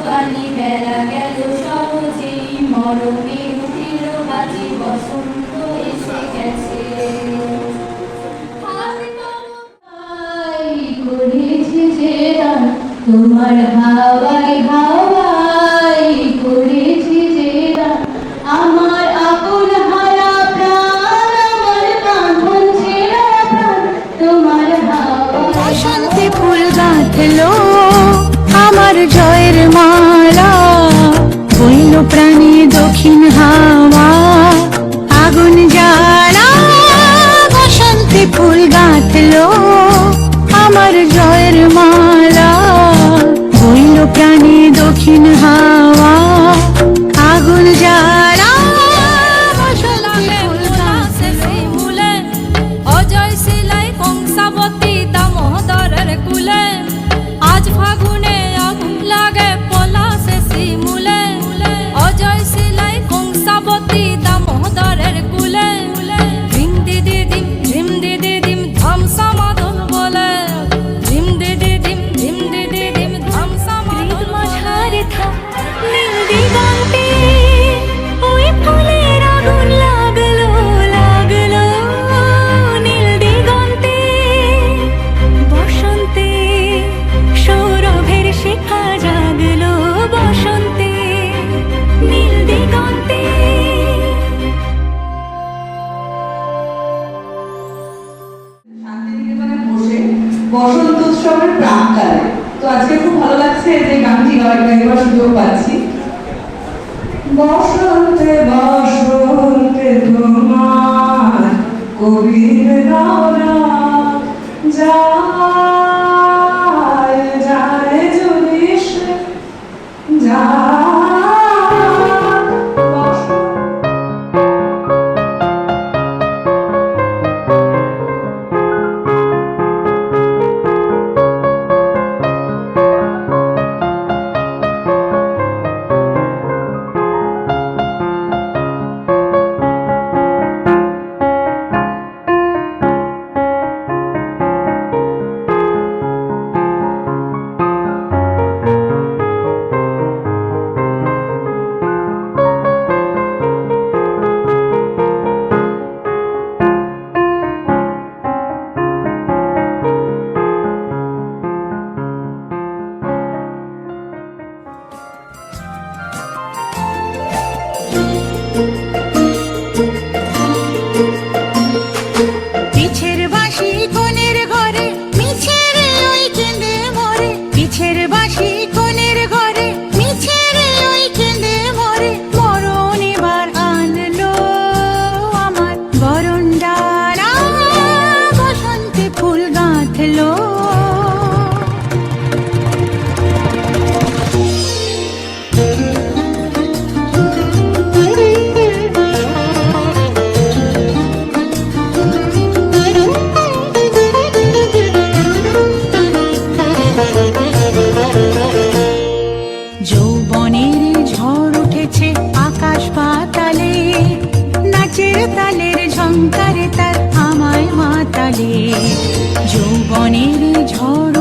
বাণী বেলা গেল সহজেই, মরমে উঠিল বাজি, বসন্ত এসে গেছে। করেছে যে দান তোমার হাওয়ায় হাওয়ায়, করেছে যে দান আমার আপন হারা প্রাণ, আমার কাঁধন ছেঁড়া প্রাণ তোমার হাওয়ায়। বসন্তে ফুল গাঁথলো আমার জয়ের মালা, বইল প্রাণী দক্ষিণ হাওয়া আগুন জ্বালা। বসন্তে ফুল গাঁথলো আমার জয়ের মালা, বইল প্রাণী দক্ষিণ হাওয়া আগুন জ্বালা। বসন্তে ফুল গাঁথলো অজয় শিলাই কংসাবতী দামোদরের কুলে, আজ ফাগুনে আগুন লাগে পলাশে শিমুলে। অজয় শিলাই কংসাবতী দামোদরের কুলে, ধিম দিদি দিম ধিম দিদি দিম ধামসা মাদল বলে, ধিম দিদি দিম ধিম দিদি দিম ধামসা মাদল মাঝারে থাক নীল দিগন্তে, ওই ফুলের আগুন লাগলো লাগলো নীল দিগন্তে। বসন্তে সৌরভের শিখা জাগলো, বসন্তে নীল দিগন্তে। শান্তিনিকেতনে বসে বসন্ত উৎসবের প্রাক্কালে, তো আজকে খুব ভালো লাগছে যে গানটি গাইবার সুযোগ পাচ্ছি। বসন্তে বসন্তে তোমার কবির রাওরা যায় যায় জুড়িস যায়। পিছের বাঁশি কোণের ঘরে মিছে রে ওই কেঁদে মরে, পিছের বাঁশি কোণের ঘরে মিছে রে ওই কেঁদে মরে। মরণ এবার আনলো আমার বরণ ডালা, বসন্তে ফুল গাঁথলো। যৌবনের ঝড় উঠেছে আকাশ পাতালে, নাচের তালের ঝংকারে তার আমায় মাতালে। যৌবনের ঝড়